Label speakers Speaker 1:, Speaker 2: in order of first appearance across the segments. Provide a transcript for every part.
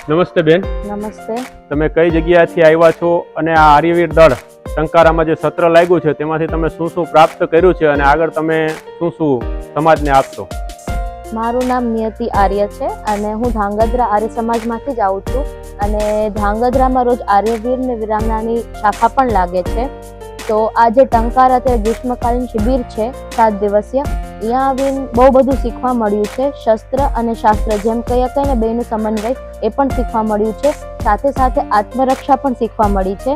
Speaker 1: નમસ્તે બેન,
Speaker 2: નમસ્તે.
Speaker 1: તમે કઈ જગ્યાએથી આવ્યા છો અને આ આર્યવીર દળ ટંકારામાં જે સત્ર લાગ્યું છે તેમાંથી તમે શું શું પ્રાપ્ત કર્યું છે અને આગળ તમે શું શું સમાજને આપશો?
Speaker 2: મારું નામ નિયતિ આર્ય છે અને હું ધાંગધ્રા આર્ય સમાજમાંથી જ આવું છું અને ધાંગધ્રામાં રોજ આર્યવીર ને વિરામનાની શાખા પણ લાગે છે. તો આજે ટંકારા તે ગ્રીષ્મકાલીન શિબિર છે 7 દિવસીય. અહીંયા આવીને બહુ બધું શીખવા મળ્યું છે. શસ્ત્ર અને શાસ્ત્ર જેમ કહીએ ને બેનું સમન્વય એ પણ શીખવા મળ્યું છે. સાથે સાથે આત્મરક્ષા પણ શીખવા મળી છે.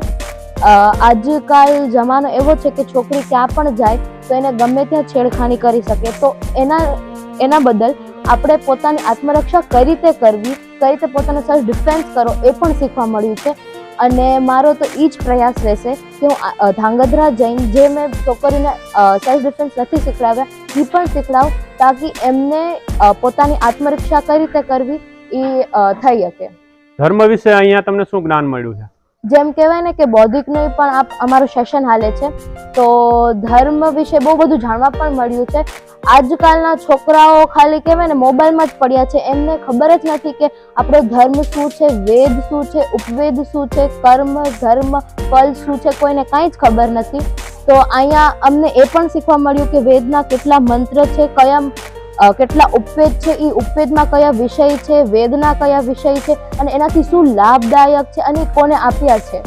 Speaker 2: આજકાલ જમાનો એવો છે કે છોકરી ક્યાં પણ જાય તો એને ગમે ત્યાં છેડખાની કરી શકે, તો એના બદલ આપણે પોતાની આત્મરક્ષા કઈ રીતે કરવી, કઈ રીતે પોતાનો સેલ્ફ ડિફેન્સ કરો એ પણ શીખવા મળ્યું છે. અને મારો તો એ જ પ્રયાસ રહેશે કે હું ધાંગધ્રા જઈને જે મેં છોકરીને સેલ્ફ ડિફેન્સ નથી શીખડાવ્યા એ પણ શીખડાવું, તાકી એમને પોતાની આત્મરક્ષા કઈ રીતે કરવી એ થઈ શકે.
Speaker 1: ધર્મ વિશે અહીંયા તમને શું જ્ઞાન મળ્યું છે?
Speaker 2: જેમ કહેવાય ને કે બૌદ્ધિકનું પણ અમારું સેશન હાલે છે, તો ધર્મ વિશે બહુ બધું જાણવા પણ મળ્યું છે. આજકાલના છોકરાઓ ખાલી કહેવાય ને મોબાઈલમાં જ પડ્યા છે, એમને ખબર જ નથી કે આપણો ધર્મ શું છે, વેદ શું છે, ઉપવેદ શું છે, કર્મ ધર્મ ફલ શું છે, કોઈને કાંઈ જ ખબર નથી. તો અહીંયા અમને એ પણ શીખવા મળ્યું કે વેદના કેટલા મંત્ર છે, કેટલા ઉપવેદ છે, એ ઉપવેદમાં કયા વિષય છે, વેદના કયા વિષય છે અને એનાથી શું લાભદાયક છે અને કોને આપ્યા છે.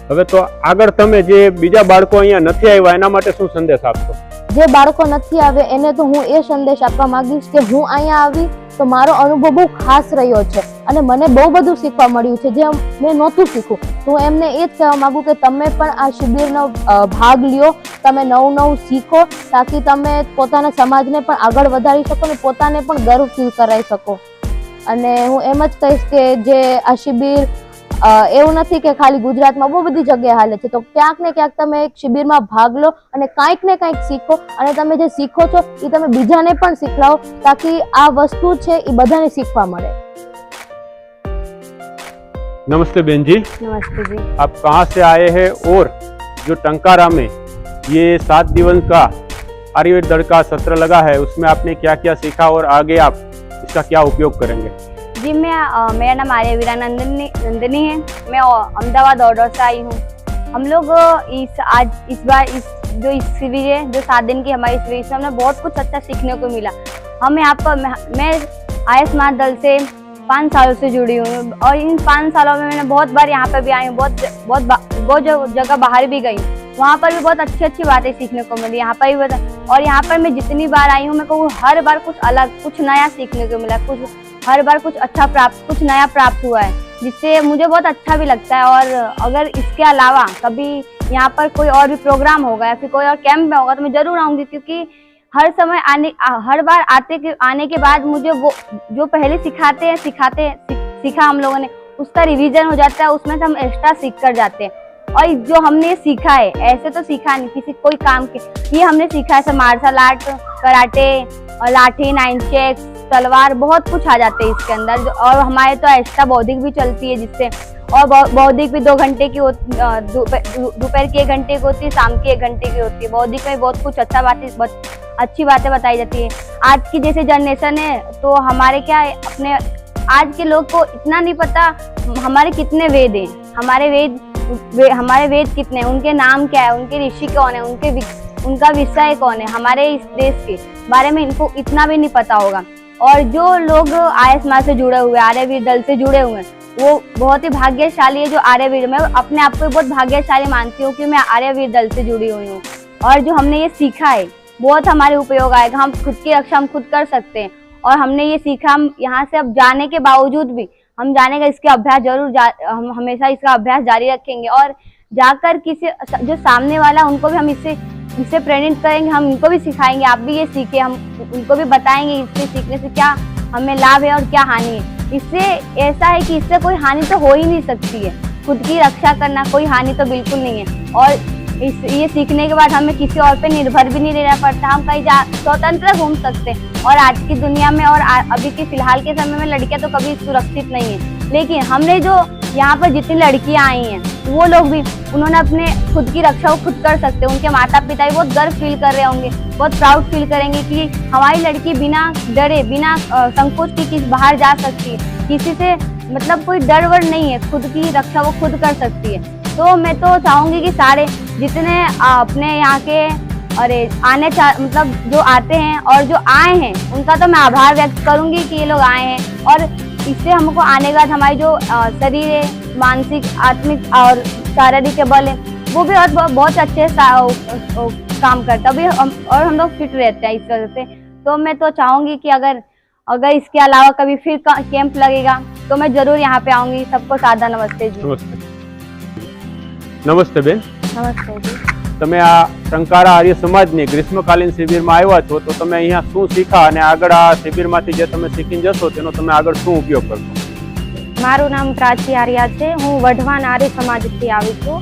Speaker 1: હવે તો આગળ તમે જે બીજા બાળકો અહીંયા નથી આવ્યા એના માટે શું સંદેશ આપશો?
Speaker 2: જે બાળકો નથી આવે એને તો હું એ સંદેશ આપવા માંગીશ કે હું અહીંયા આવી તો મારો અનુભવ બહુ ખાસ રહ્યો છે અને મને બહુ બધું શીખવા મળ્યું છે જે મેં નહોતું શીખું. તો હું એમને એ જ કહેવા માંગુ કે તમે પણ આ શિબિરનો ભાગ લ્યો, તમે નવું શીખો, તાકી તમે પોતાના સમાજને પણ આગળ વધારી શકો અને પોતાને પણ ગર્વ ફીલ કરાવી શકો. અને હું એમ જ કહીશ કે જે આ શિબિર એવું નથી કે ખાલી ગુજરાતમાં, બહુ બધી જગ્યાએ હાલે છે, તો ક્યાંક ને ક્યાંક તમે એક શિબિરમાં ભાગ લો અને કાંઈક ને કાંઈક શીખો અને તમે જે શીખો છો એ તમે બીજાને પણ શીખવાડો, તાકી આ વસ્તુ છે એ બધાને શીખવા મળે.
Speaker 1: नमस्ते बहन जी.
Speaker 2: नमस्ते जी.
Speaker 1: आप कहाँ से आए हैं और जो टंकारा में ये 7 दिवस का आर्यवीर दल का सत्र लगा है उसमें आपने क्या क्या सीखा और आगे आप इसका क्या उपयोग करेंगे?
Speaker 3: जी मेरा नाम आर्यवीरा नंदिनी है. मैं अहमदाबाद ऑर्डर से आई हूँ. हम लोग इस बार जो शिविर है, जो 7 दिन की हमारी शिविर से हमें बहुत कुछ अच्छा सीखने को मिला. हम यहाँ पर मैं आर्य समाज दल से 5 सालों से जुड़ी हूँ और इन 5 सालों में मैंने बहुत बार यहाँ पर भी आई हूँ, बहुत जगह बाहर भी गई. वहाँ पर भी बहुत अच्छी बातें सीखने को मिली. यहाँ पर भी और यहाँ पर मैं जितनी बार आई हूँ मेरे को हर बार कुछ अलग, कुछ नया सीखने को मिला. हर बार कुछ अच्छा कुछ नया प्राप्त हुआ है, जिससे मुझे बहुत अच्छा भी लगता है. और अगर इसके अलावा कभी यहाँ पर कोई और भी प्रोग्राम होगा या फिर कोई और कैंप में होगा तो मैं जरूर आऊँगी, क्योंकि हर बार आने के बाद मुझे वो जो पहले सीखा हम लोगों ने उसका रिवीजन हो जाता है, उसमें से हम एक्स्ट्रा सीख कर जाते हैं. और जो हमने सीखा है ऐसे तो सीखा नहीं किसी कोई काम के, ये हमने सीखा है मार्शल आर्ट, कराटे और लाठी, 9 चेक्स, तलवार, बहुत कुछ आ जाते हैं इसके अंदर. और हमारे तो एक्स्ट्रा बौद्धिक भी चलती है जिससे, और बौद्धिक भी 2 घंटे की दोपहर की 1 घंटे की होती है, शाम की 1 घंटे की होती है. बौद्धिक में बहुत कुछ अच्छी बातें बताई जाती है. आज की जैसे जनरेशन है तो हमारे क्या है, अपने आज के लोग को इतना नहीं पता हमारे कितने वेद हैं, हमारे वेद कितने हैं, उनके नाम क्या है, उनके ऋषि कौन है, उनका विषय कौन है, हमारे इस देश के बारे में इनको इतना भी नहीं पता होगा. और जो लोग आर्य समाज से जुड़े हुए, आर्यवीर दल से जुड़े हुए हैं, वो बहुत ही भाग्यशाली है. जो आर्यवीर, मैं अपने आप को बहुत भाग्यशाली मानती हूँ कि मैं आर्यवीर दल से जुड़ी हुई हूँ. और जो हमने ये सीखा है बहुत हमारे उपयोग आएगा. हम खुद की रक्षा हम खुद कर सकते हैं. और हमने ये सीखा, हम यहाँ से अब जाने के बावजूद भी हम जाने का इसके अभ्यास हम हमेशा इसका अभ्यास जारी रखेंगे. और जाकर किसी जो सामने वाला उनको भी हम इससे प्रेरित करेंगे, हम इनको भी सिखाएंगे, आप भी ये सीखे, हम उनको भी बताएंगे इससे सीखने से क्या हमें लाभ है और क्या हानि है. इससे ऐसा है कि इससे कोई हानि तो हो ही नहीं सकती है. खुद की रक्षा करना, कोई हानि तो बिल्कुल नहीं है. और ये सीखने के बाद हमें किसी और पे निर्भर भी नहीं रहना पड़ता. हम कहीं स्वतंत्र घूम सकते हैं. और आज की दुनिया में और अभी के फिलहाल के समय में लड़कियां तो कभी सुरक्षित नहीं है, लेकिन हमने जो यहाँ पर जितनी लड़कियां आई हैं वो लोग भी, उन्होंने अपने खुद की रक्षा को खुद कर सकते हैं. उनके माता पिता भी बहुत गर्व फील कर रहे होंगे, बहुत प्राउड फील करेंगे कि हमारी लड़की बिना डरे, बिना संकोच के बाहर जा सकती है, किसी से मतलब कोई डर वर नहीं है, खुद की रक्षा वो खुद कर सकती है। तो मैं तो चाहूंगी कि सारे जितने अपने यहाँ के मतलब जो आते हैं और जो आए हैं उनका तो मैं आभार व्यक्त करूंगी कि ये लोग आए हैं, और इससे हमको आने के बाद हमारी जो शरीर है, मानसिक, आत्मिक और शारीरिक के बल है, वो भी और बहुत अच्छे काम करता है और हम लोग फिट रहते हैं इस वजह से। तो मैं तो चाहूंगी कि अगर इसके अलावा कभी फिर कैंप लगेगा तो मैं जरूर यहाँ पे आऊंगी। सबको सादा नमस्ते जी।
Speaker 1: नमस्ते। नमस्ते बेन,
Speaker 2: નમસ્તે જી।
Speaker 1: તમે આ ટંકારા આર્ય સમાજની ગ્રીષ્મકાલીન શિબિરમાં આવ્યા છો, તો તમે અહીંયા શું શીખા અને આગળ આ શિબિરમાંથી જે તમે શીખીને જશો તેનો તમે આગળ શું ઉપયોગ કરશો?
Speaker 4: મારું નામ પ્રાચી આર્યા છે। હું વઢવાણ આર્ય સમાજથી આવી છું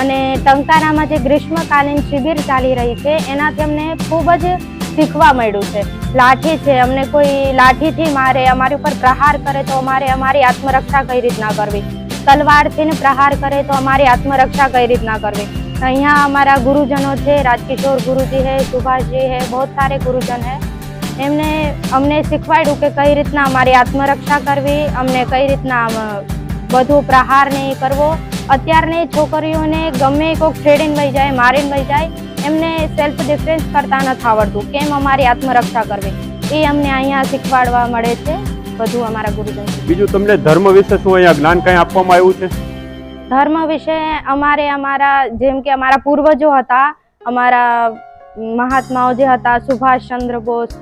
Speaker 4: અને ટંકારામાં જે ગ્રીષ્મકાલીન શિબિર ચાલી રહી છે એનાથી અમને ખૂબ જ શીખવા મળ્યું છે। લાઠી છે, અમને કોઈ લાઠીથી મારે, અમારી ઉપર પ્રહાર કરે તો અમારે અમારી આત્મરક્ષા કઈ રીતના કરવી, તલવારથી પ્રહાર કરે તો અમારી આત્મરક્ષા કઈ રીતના કરવી। અહીંયા અમારા ગુરુજનો છે, રાજकिशोर गुरुजी है, सुभाष जी है, बहुत सारे गुरुजन है। એમને અમને શીખવાડ્યું કે કઈ રીતના અમારી આત્મરક્ષા કરવી, અમને કઈ રીતના બધું પ્રહાર નહીં કરવો। અત્યારની છોકરીઓને ગમે કોઈક છેડીને વહી જાય, મારીને વહી જાય, એમને સેલ્ફ ડિફેન્સ કરતા નથી આવડતું, કેમ અમારી આત્મરક્ષા કરવી એ અમને અહીંયા શીખવાડવા મળે છે બધું અમારા ગુરુજન।
Speaker 1: બીજું તમને ધર્મ વિશે શું અહીંયા જ્ઞાન કઈ આપવામાં આવ્યું છે?
Speaker 4: ધર્મ વિશે અમારા જેમ કે અમારા પૂર્વજો હતા, અમારા મહાત્માઓ જે હતા, સુભાષ ચંદ્ર બોઝ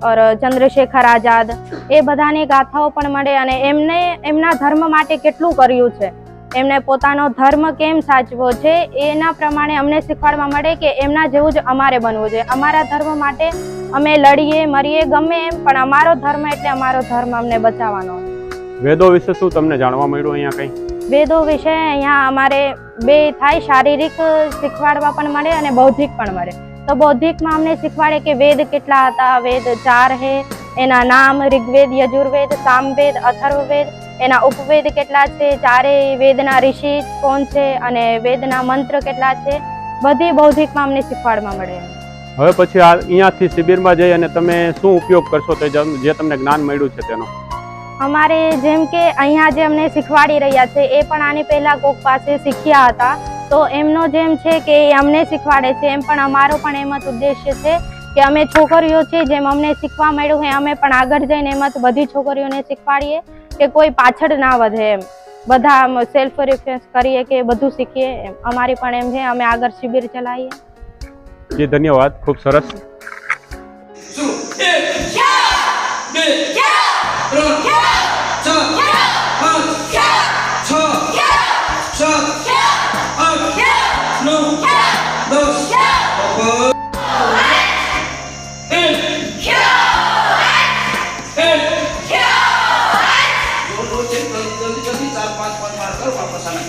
Speaker 4: और ચંદ્રશેખર આઝાદ, એ બધાની ગાથાઓ પણ મળે અને એમને એમના ધર્મ માટે કેટલું કર્યું છે, એમને પોતાનો ધર્મ કેમ સાચવો છે એના પ્રમાણે અમને શીખવાડવા મળે કે એમના જેવું જ અમારે બનવું છે। અમારા ધર્મ માટે અમે લડીએ મરીએ ગમે એમ, પણ અમારો ધર્મ એટલે અમારો ધર્મ અમને બચાવવાનો।
Speaker 1: વેદો વિશે શું તમને જાણવા મળ્યું અહીંયા કઈ?
Speaker 4: વેદો વિશે અહીંયા અમારે બે થાય, શારીરિક શીખવાડવા પણ મળે અને બૌદ્ધિક પણ મળે। તો બૌદ્ધિકમાં અમને શીખવાડે કે વેદ કેટલા હતા, વેદ 4 है, એના નામ ऋग्वेद, यजुर्वेद, सामवेद, अथर्ववेद, એના ઉપવેદ કેટલા છે, ચારે વેદના ઋષિ કોણ છે અને વેદના મંત્ર કેટલા છે, બધી બૌદ્ધિકમાં અમને શીખવાડવા મળે।
Speaker 1: હવે પછી અહીંયાથી શિબિરમાં જઈ અને તમે શું ઉપયોગ કરશો તે જે તમને જ્ઞાન મળ્યું છે તેનો?
Speaker 4: અમારે જેમ કે અહીંયા જે અમને શીખવાડી રહ્યા છે એ પણ આની પહેલા કોક પાસે શીખ્યા હતા, તો એમનો જેમ છે કે અમને શીખવાડે છે એમ પણ અમારો પણ એમ જ ઉદ્દેશ્ય છે કે અમે છોકરીઓ છીએ, જેમ અમને શીખવા મળ્યું હોય અમે પણ આગળ જઈને એમ જ બધી છોકરીઓને શીખવાડીએ કે કોઈ પાછળ ના વધે, એમ બધા સેલ્ફ રિફરન્સ કરીએ કે બધું શીખીએ, એમ અમારી પણ એમ છે, અમે આગળ શિબિર ચલાવીએ।
Speaker 1: જી ધન્યવાદ, ખૂબ સરસ।
Speaker 5: जल्दी 4-5 बार करो वापस आना।